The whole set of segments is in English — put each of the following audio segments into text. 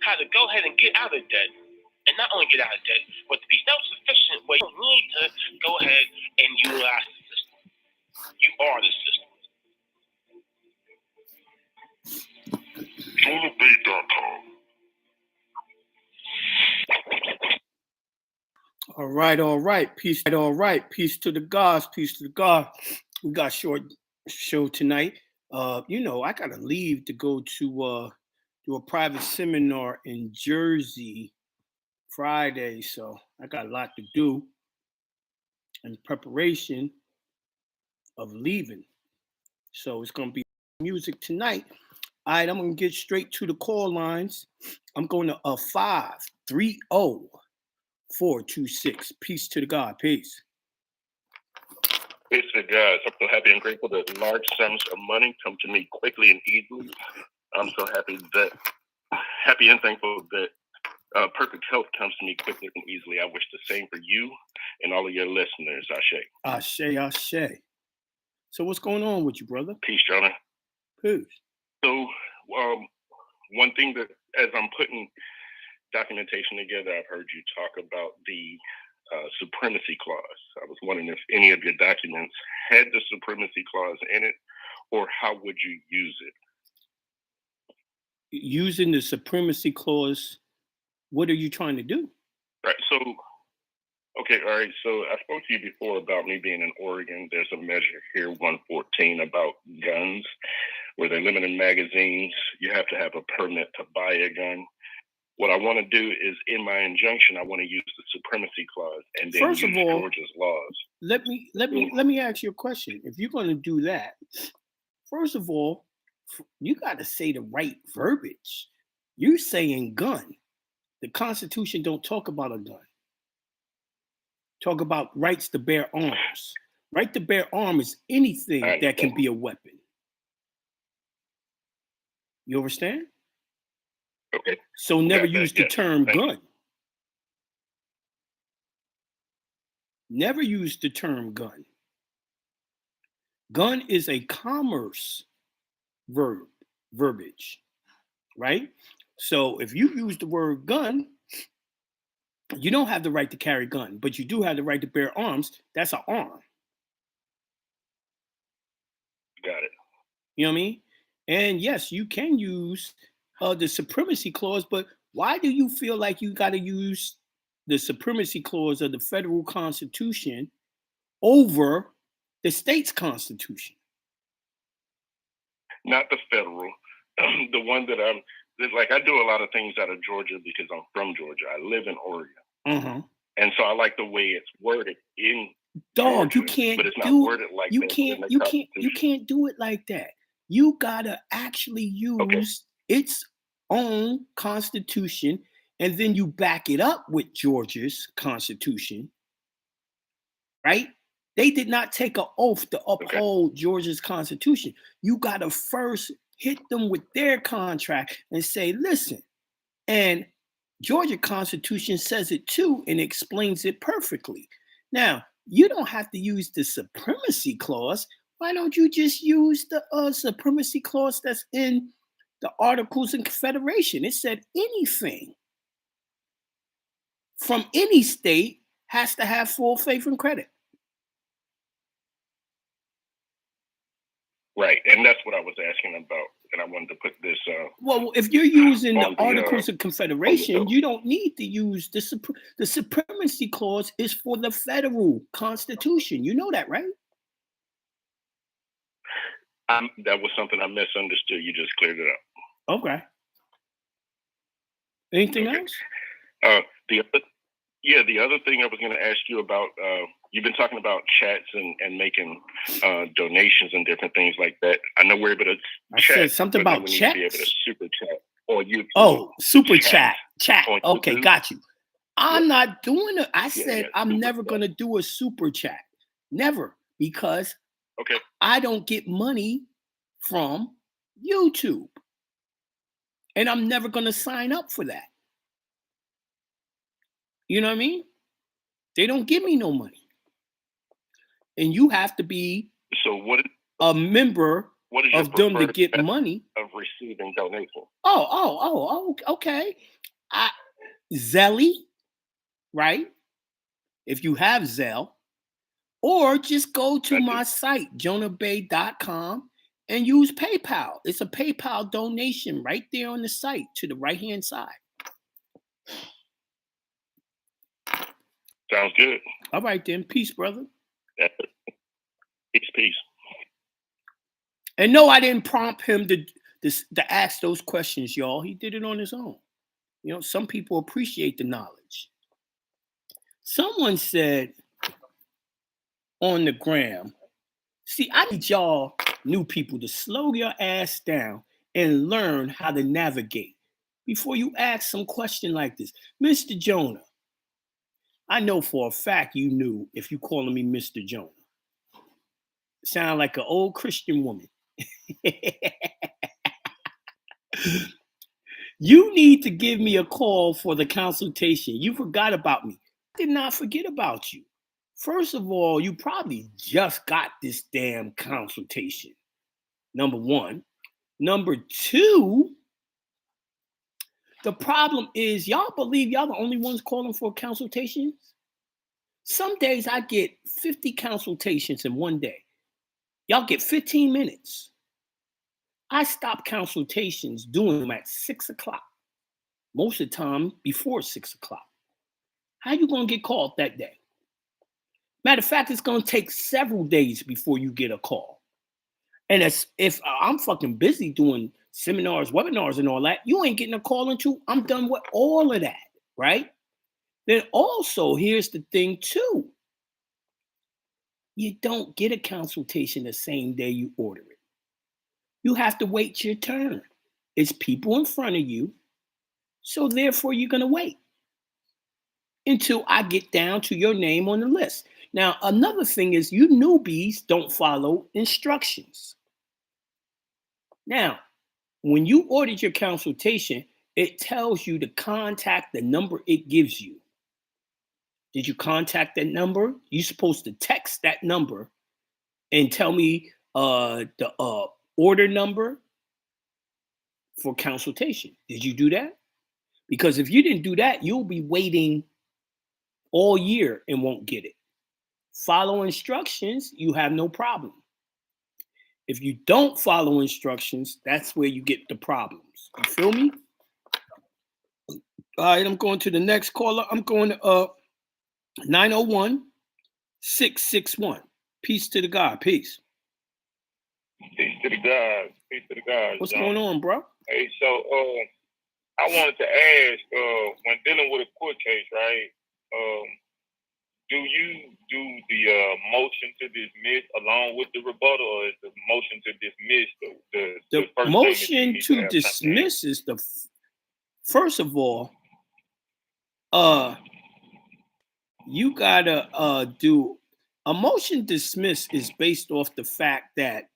how to go ahead and get out of debt. And not only get out of debt, but to be self-sufficient where you need to go ahead and utilize the system. You are the system. Solarbeat.com. All right. Peace to the gods, peace to the God. We got a short show tonight. I gotta leave to go to do a private seminar in Jersey Friday, so I got a lot to do in preparation of leaving. So it's gonna be music tonight. All right, I'm gonna get straight to the call lines. I'm going to 530-426. Peace to the God. Peace. Peace to God. I'm so happy and grateful that large sums of money come to me quickly and easily. I'm so happy and thankful that perfect health comes to me quickly and easily. I wish the same for you and all of your listeners. Ashe. So what's going on with you, brother? Peace, Jonah. Peace. So one thing that as I'm putting documentation together, I've heard you talk about the supremacy clause. I was wondering if any of your documents had the supremacy clause in it, or how would you use it? Using the supremacy clause, what are you trying to do? Right. So, okay. All right. So I spoke to you before about me being in Oregon. There's a measure here, 114, about guns, where they're limiting magazines. You have to have a permit to buy a gun. What I want to do is, in my injunction, I want to use the supremacy clause and then use Georgia's laws. Let me ask you a question. If you're going to do that, first of all, you got to say the right verbiage. You're saying gun. The Constitution don't talk about a gun. Talk about rights to bear arms. Right to bear arms is anything that can be a weapon. You understand? Okay. So never use the term gun. Never use the term gun. Gun is a commerce verbiage, right? So if you use the word gun, you don't have the right to carry a gun, but you do have the right to bear arms. That's an arm. Got it. You know what I mean? And yes, you can use the supremacy clause, but why do you feel like you got to use the supremacy clause of the federal constitution over the state's constitution? Not the federal. The one that I do a lot of things out of Georgia because I'm from Georgia. I live in Oregon. Mm-hmm. And so I like the way it's worded in Dog, Georgia, you can't but it's not do worded like you that can't in the you can't do it like that. You gotta actually use its own constitution, and then you back it up with Georgia's constitution, right? They did not take an oath to uphold Georgia's constitution. You gotta first hit them with their contract and say, listen, and Georgia Constitution says it too and explains it perfectly. Now, you don't have to use the supremacy clause. Why don't you just use the supremacy clause that's in the Articles of Confederation? It said anything from any state has to have full faith and credit. Right, and that's what I was asking about, and I wanted to put this. Well, if you're using the Articles of Confederation, you don't need to use the supremacy clause is for the federal constitution. You know that, right? That was something I misunderstood. You just cleared it up. Okay. Anything else? The other thing I was going to ask you about, you've been talking about chats and making donations and different things like that. I know we're able to chat. Said something about chats? We need to be able to super chat. Or you super chat. Okay, got you. I'm not doing it. I said I'm never going to do a super chat. Never. Because I don't get money from YouTube. And I'm never going to sign up for that. You know what I mean? They don't give me no money. And you have to be a member of them to get money. Of receiving donations. Okay. Zelly, right? If you have Zelle, or just go to my site, jonahbay.com, and use PayPal. It's a PayPal donation right there on the site to the right-hand side. Sounds good. All right, then. Peace, brother. Peace. And no, I didn't prompt him to ask those questions, y'all. He did it on his own. You know, some people appreciate the knowledge. Someone said on the gram, see, I need y'all new people to slow your ass down and learn how to navigate before you ask some question like this. Mr. Jonah, I know for a fact you knew if you calling me Mr. Jonah. Sound like an old Christian woman. You need to give me a call for the consultation. You forgot about me. I did not forget about you. First of all, you probably just got this damn consultation. Number one. Number two, the problem is y'all believe y'all the only ones calling for consultations? Some days I get 50 consultations in one day. Y'all get 15 minutes. I stop consultations doing them at 6 o'clock. Most of the time before 6 o'clock. How you gonna get called that day? Matter of fact, it's gonna take several days before you get a call. And if I'm fucking busy doing seminars, webinars, and all that, you ain't getting a call until I'm done with all of that, right? Then also, here's the thing too. You don't get a consultation the same day you order it. You have to wait your turn. It's people in front of you, so therefore you're gonna wait until I get down to your name on the list. Now, another thing is you newbies don't follow instructions. Now, when you ordered your consultation, it tells you to contact the number it gives you. Did you contact that number? You're supposed to text that number and tell me the order number for consultation. Did you do that? Because if you didn't do that, you'll be waiting all year and won't get it. Follow instructions, you have no problem. If you don't follow instructions, that's where you get the problems. You feel me? All right, I'm going to the next caller. I'm going to 901-661. Peace to the God. Peace. Peace to the God. Peace to the God. What's going on, bro? Hey, so I wanted to ask, when dealing with a court case, right? Do you do the motion to dismiss along with the rebuttal, or is the motion to dismiss the first motion to dismiss is the first of all, you gotta do a motion dismiss is based off the fact that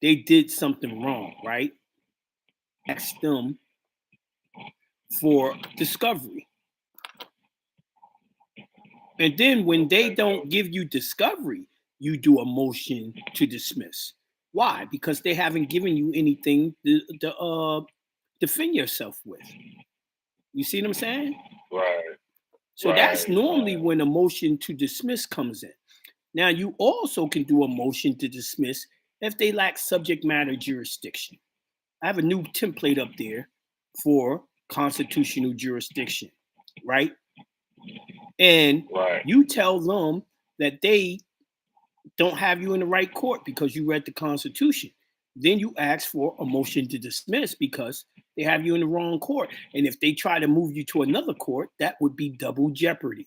they did something wrong, right? Ask them for discovery. And then when they don't give you discovery, you do a motion to dismiss. Why? Because they haven't given you anything to defend yourself with. You see what I'm saying? Right. So that's normally when a motion to dismiss comes in. Now, you also can do a motion to dismiss if they lack subject matter jurisdiction. I have a new template up there for constitutional jurisdiction, right? And you tell them that they don't have you in the right court because you read the Constitution. Then you ask for a motion to dismiss because they have you in the wrong court. And if they try to move you to another court, that would be double jeopardy.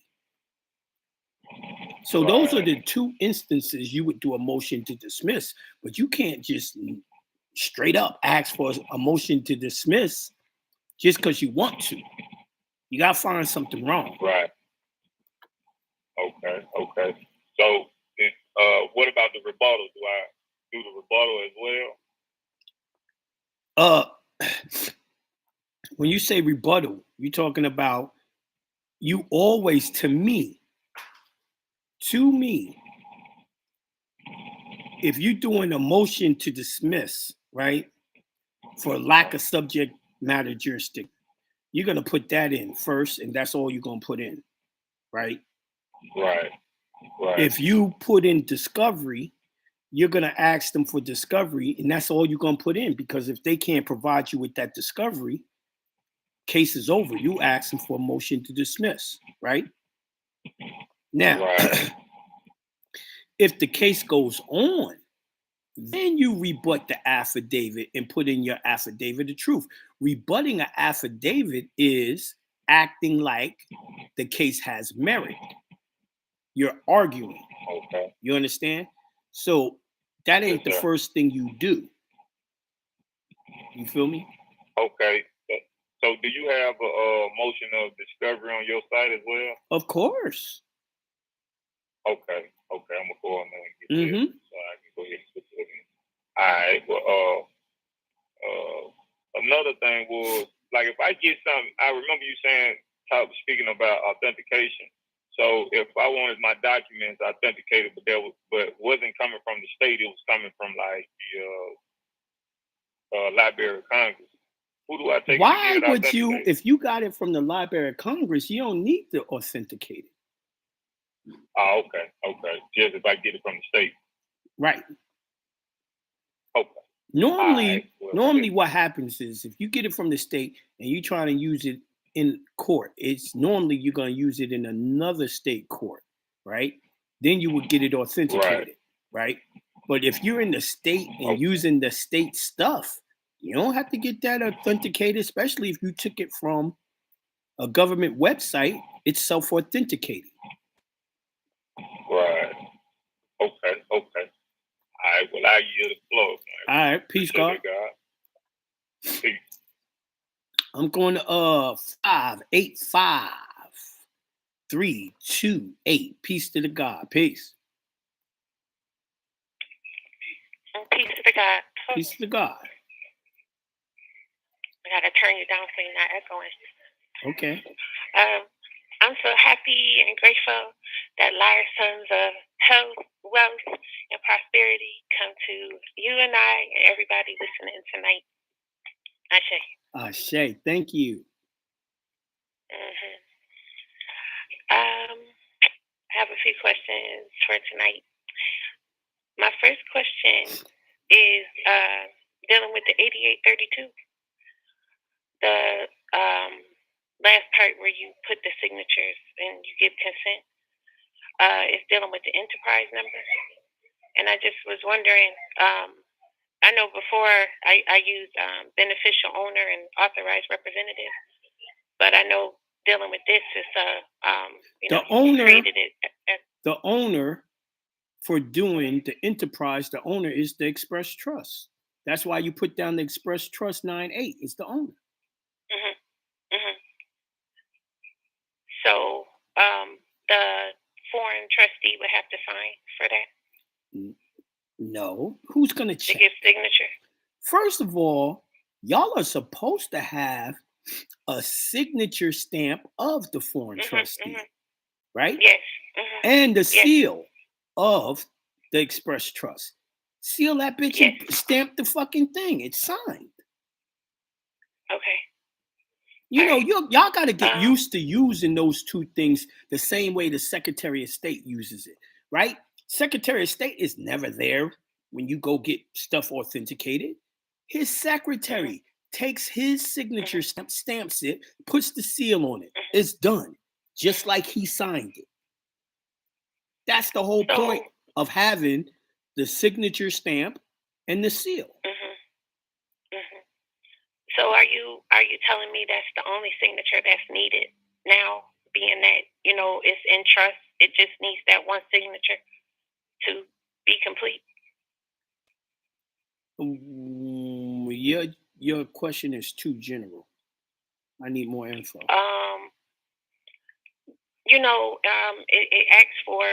So those are the two instances you would do a motion to dismiss, but you can't just straight up ask for a motion to dismiss just because you want to. You got to find something wrong. Right. Okay. So, what about the rebuttal? Do I do the rebuttal as well? When you say rebuttal, you're talking about you always, to me, if you're doing a motion to dismiss, right, for lack of subject matter jurisdiction, you're going to put that in first, and that's all you're going to put in, right? Right. If you put in discovery, you're going to ask them for discovery, and that's all you're going to put in, because if they can't provide you with that discovery, case is over. You ask them for a motion to dismiss, right? Now, if the case goes on, then you rebut the affidavit and put in your affidavit of truth. Rebutting an affidavit is acting like the case has merit. You're arguing. Okay. You understand? So that ain't the first thing you do. You feel me? Okay. So do you have a motion of discovery on your site as well? Of course. Okay. I'm gonna go on there and get this, so I can go ahead and switch it. All right. Well, another thing was, like, if I get something, I remember you speaking about authentication. So if I wanted my documents authenticated, but wasn't coming from the state, it was coming from like the Library of Congress. Who do I take? Why would you, if you got it from the Library of Congress, you don't need to authenticate it? Oh, okay. Just if I get it from the state. Right. Okay. Normally what happens is if you get it from the state and you try to use it in court, it's normally you're going to use it in another state court, right? Then you would get it authenticated, right? But if you're in the state and using the state stuff, you don't have to get that authenticated, especially if you took it from a government website. It's self-authenticating. Right. Okay. All right. Well, I yield the floor. Man. All right. Peace, God. Peace. I'm going to 585 328. Peace to the God. Peace. Peace to the God. Peace to the God. I gotta turn you down so you're not echoing. Okay. I'm so happy and grateful that Liar Sons of Health, Wealth, and Prosperity come to you and I and everybody listening tonight. Ashe. Thank you. I have a few questions for tonight. My first question is dealing with the 8832. The last part where you put the signatures and you give consent is dealing with the enterprise number. And I just was wondering, I know before I used beneficial owner and authorized representative, but I know dealing with this is the owner for doing the enterprise, the owner is the Express Trust. That's why you put down the Express Trust 98. It's the owner. So the foreign trustee would have to sign for that? No. Who's going to check? To give signature? First of all, y'all are supposed to have a signature stamp of the foreign trustee, right? Yes. And the seal of the Express Trust. Seal that bitch and stamp the fucking thing. It's signed. Okay. You know, y'all got to get used to using those two things the same way the Secretary of State uses it, right? Secretary of State is never there when you go get stuff authenticated. His secretary takes his signature, stamps it, puts the seal on it. It's done, just like he signed it. That's the whole point of having the signature stamp and the seal. So are you telling me that's the only signature that's needed now, being that, you know, it's in trust, it just needs that one signature to be complete? Your question is too general. I need more info. You know, it asks for,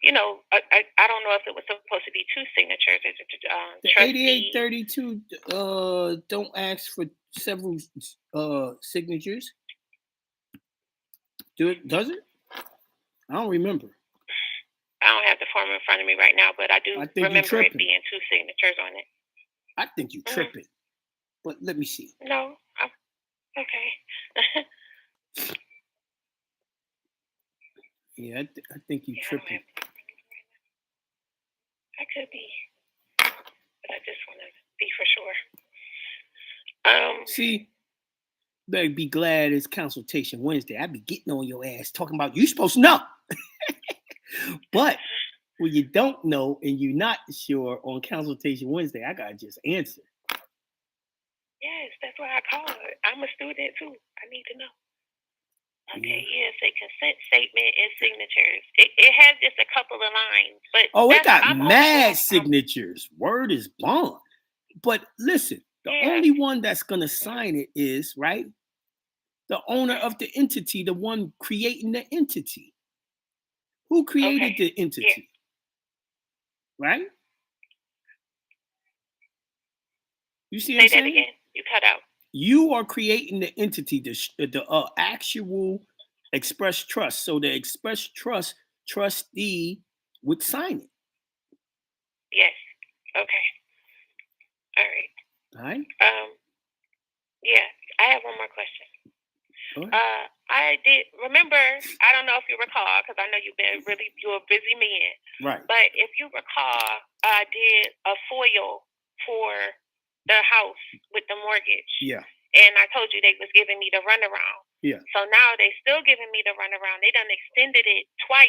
you know, I don't know if it was supposed to be two signatures. The 8832 don't ask for several signatures. Does it? I don't remember. I don't have the form in front of me right now, but I do remember it being two signatures on it. I think you tripping. But let me see. No. Okay. Yeah, I think you tripping. I could be, but I just want to be for sure. See, better be glad it's consultation Wednesday. I'd be getting on your ass talking about you supposed to know. But when you don't know and you're not sure on consultation Wednesday, I gotta just answer. Yes, that's why I called. I'm a student too. I need to know. Okay, yes, a consent statement and signatures. It has just a couple of lines, but it got mad signatures. Word is bond. But listen, the only one that's gonna sign it is right. The owner of the entity, the one creating the entity. Who created the entity? Yeah. Right? You see what I'm saying? Say that again. You cut out. You are creating the entity, the actual express trust. So the express trust trustee would sign it. Yes. Okay. All right. All right. Yeah. I have one more question. I did remember. I don't know if you recall, because I know you're a busy man. Right. But if you recall, I did a FOIL for the house with the mortgage. Yeah. And I told you they was giving me the runaround. Yeah. So now they still giving me the runaround. They done extended it twice.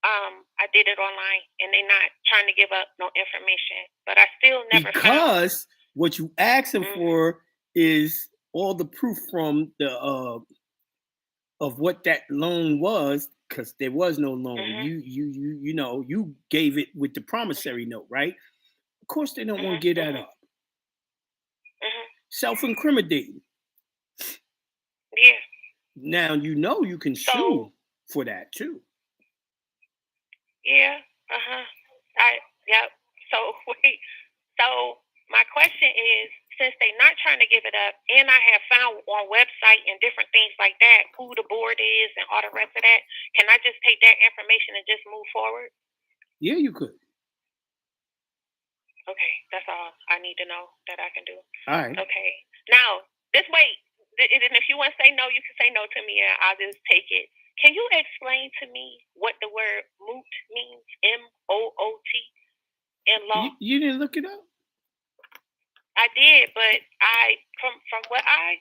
I did it online, and they not trying to give up no information. But I still never because what you asking for is all the proof from the of what that loan was, because there was no loan. You gave it with the promissory note, right? Of course, they don't want to get that up. Self-incriminating. Yeah. Now you can sue for that too. Yeah. Yep. So wait. So my question is, since they're not trying to give it up, and I have found on website and different things like that who the board is and all the rest of that, can I just take that information and just move forward? Yeah, you could. Okay, that's all I need to know that I can do. All right. Okay. Now, this way, and if you want to say no, you can say no to me, and I'll just take it. Can you explain to me what the word moot means? MOOT in law? You didn't look it up? I did, but from what I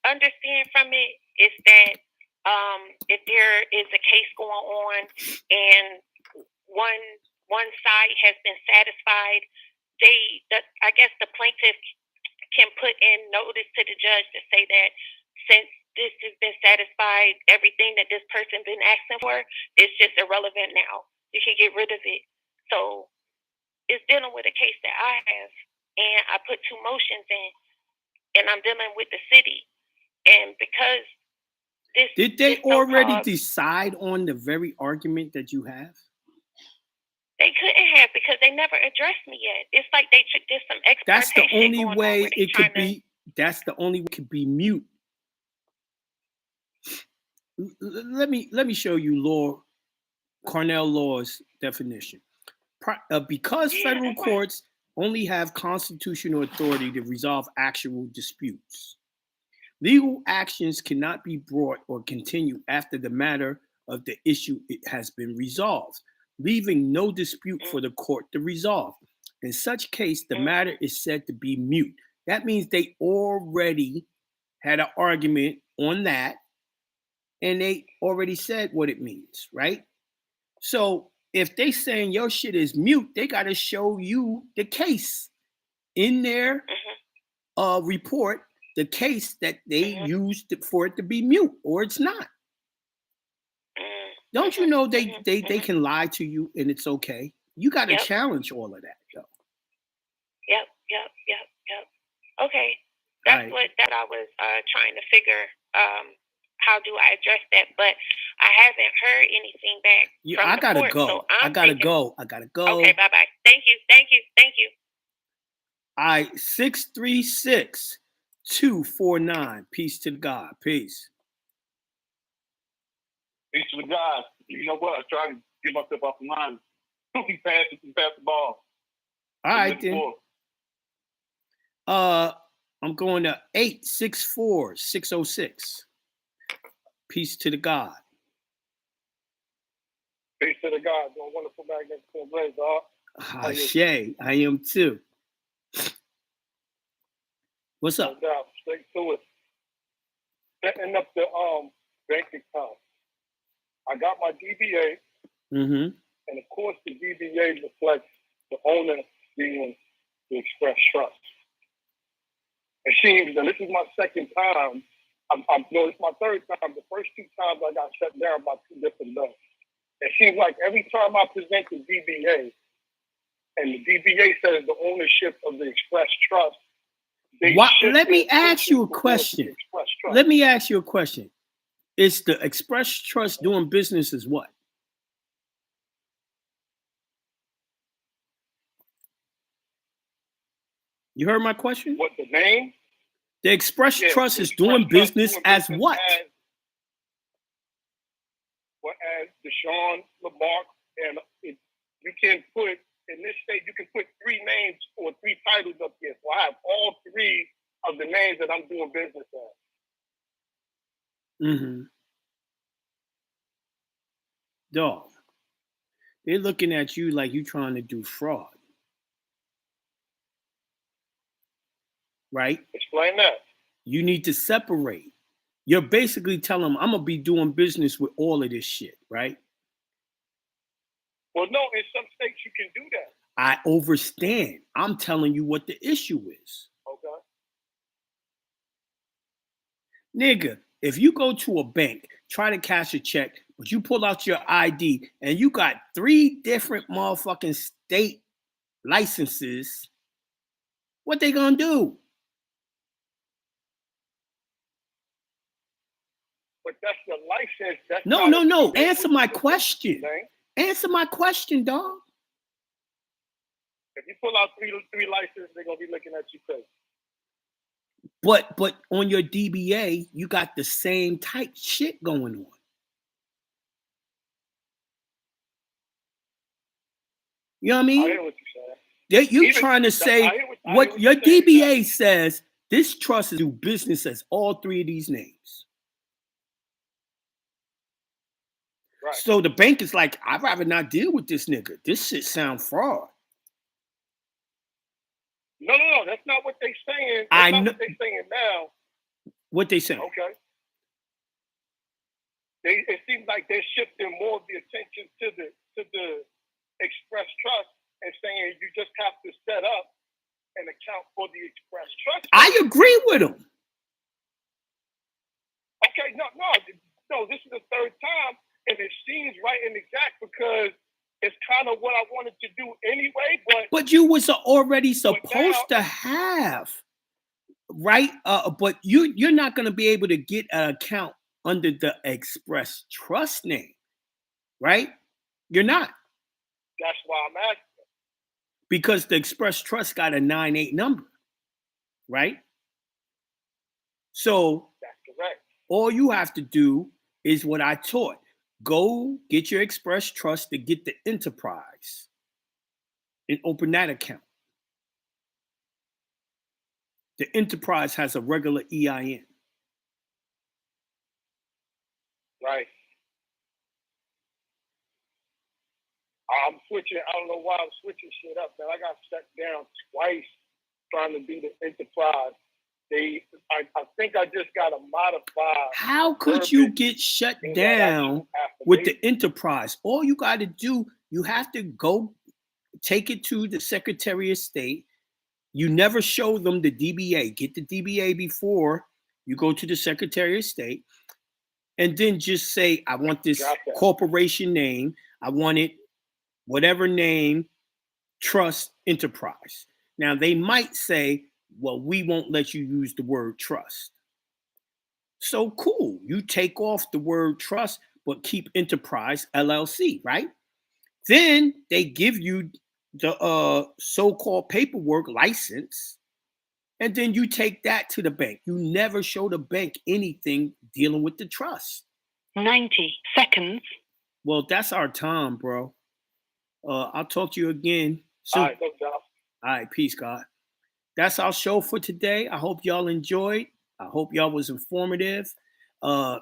understand from it is that if there is a case going on and one side has been satisfied, I guess the plaintiff can put in notice to the judge to say that since this has been satisfied, everything that this person been asking for is just irrelevant now. You can get rid of it. So it's dealing with a case that I have, and I put 2 motions in, and I'm dealing with the city. And because did they already decide on the very argument that you have? They couldn't have, because they never addressed me yet. It's like they did some exploitation. That's the only way it could be. That's the only way it could be mute. Let me show you Cornell Law's definition. Because federal courts only have constitutional authority to resolve actual disputes, legal actions cannot be brought or continue after the matter of the issue has been resolved, leaving no dispute for the court to resolve. In such case, the matter is said to be mute. That means they already had an argument on that, and they already said what it means, right? So if they saying your shit is mute, they got to show you the case in their report, the case that they used for it to be mute, or it's not. Don't you know they can lie to you and it's okay? You got to challenge all of that, though. Yep. Okay, that's what I was trying to figure. How do I address that? But I haven't heard anything back. Yeah, I gotta go. So I gotta go. Okay, bye. Thank you. All right, 636-249. Peace to God. Peace. Peace to the God. You know what? I try to get myself off the line. He passed the ball. All right, then. I'm going to 864-606. Peace to the God. Peace to the God. Doing wonderful magnificent ways, dog. Ashe, I am too. What's up? No doubt. Straight to it. Setting up the bank account. I got my DBA, Mm-hmm. and of course the DBA reflects the owner being the Express Trust. It seems, and this is my second time. No, it's my third time. The first two times I got shut down by two different banks. It seems like every time I present the DBA, and the DBA says the ownership of the Express Trust. Let me ask you a question. Let me ask you a question. Is the Express Trust doing business as what? You heard my question? What, the name? The Express Trust is doing business as what? As Deshaun Lamarck, and you can put, in this state, you can put three names or three titles up here. So I have all three of the names that I'm doing business as. Mm-hmm. Dog, they're looking at you like you trying to do fraud. Right? Explain that. You need to separate. You're basically telling them, I'm going to be doing business with all of this shit, right? Well, no, in some states you can do that. I understand. I'm telling you what the issue is. Okay. Nigga, if you go to a bank, try to cash a check, but you pull out your ID and you got 3 different motherfucking state licenses, what they gonna do? But that's your license. That's no. Answer my question. Answer my question, dog. If you pull out three licenses, they're gonna be looking at you crazy. But on your DBA, you got the same type shit going on. You know what I mean? I hear what you're saying. You trying to say what your DBA says, this trust is do business as all 3 of these names. Right. So the bank is like, I'd rather not deal with this nigga. This shit sound fraud. No. That's not what they're saying. I know what they're saying now. What they saying? Okay. It seems like they're shifting more of the attention to the Express Trust and saying you just have to set up an account for the Express Trust. I agree with them. Okay, no. This is the third time, and it seems right and exact because it's kind of what I wanted to do anyway. But you was already supposed to have, right? But you're not going to be able to get an account under the Express Trust name, right? You're not. That's why I'm asking. Because the Express Trust got a 98 number, right? So that's correct. All you have to do is what I taught. Go get your Express Trust to get the enterprise and open that account. The enterprise has a regular EIN. Right. I'm switching. I don't know why I'm switching shit up, man. I got shut down twice trying to be the enterprise. I think I just got to modify. How could you get shut down with the enterprise? All you got to do, you have to go take it to the Secretary of State. You never show them the DBA. Get the DBA before you go to the Secretary of State. And then just say, I want this corporation name. I want it, whatever name, trust enterprise. Now, they might say, well, we won't let you use the word trust. So cool. You take off the word trust, but keep enterprise LLC, right? Then they give you the so-called paperwork license, and then you take that to the bank. You never show the bank anything dealing with the trust. 90 seconds. Well, that's our time, bro. I'll talk to you again soon. All right, no doubt. All right, peace, God. that's our show for today. I hope y'all enjoyed. I hope y'all was informative. A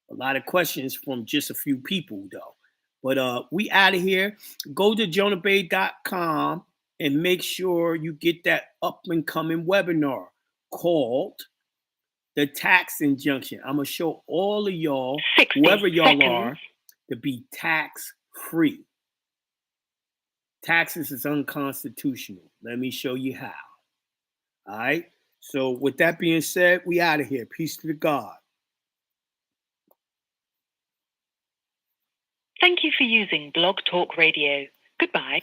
lot of questions from just a few people though. But we out of here. Go to jonahbay.com and make sure you get that up and coming webinar called The Tax Injunction. I'm going to show all of y'all, whoever y'all are, to be tax free. Taxes is unconstitutional. Let me show you how. All right. So with that being said, we out of here. Peace to the God. Thank you for using Blog Talk Radio. Goodbye.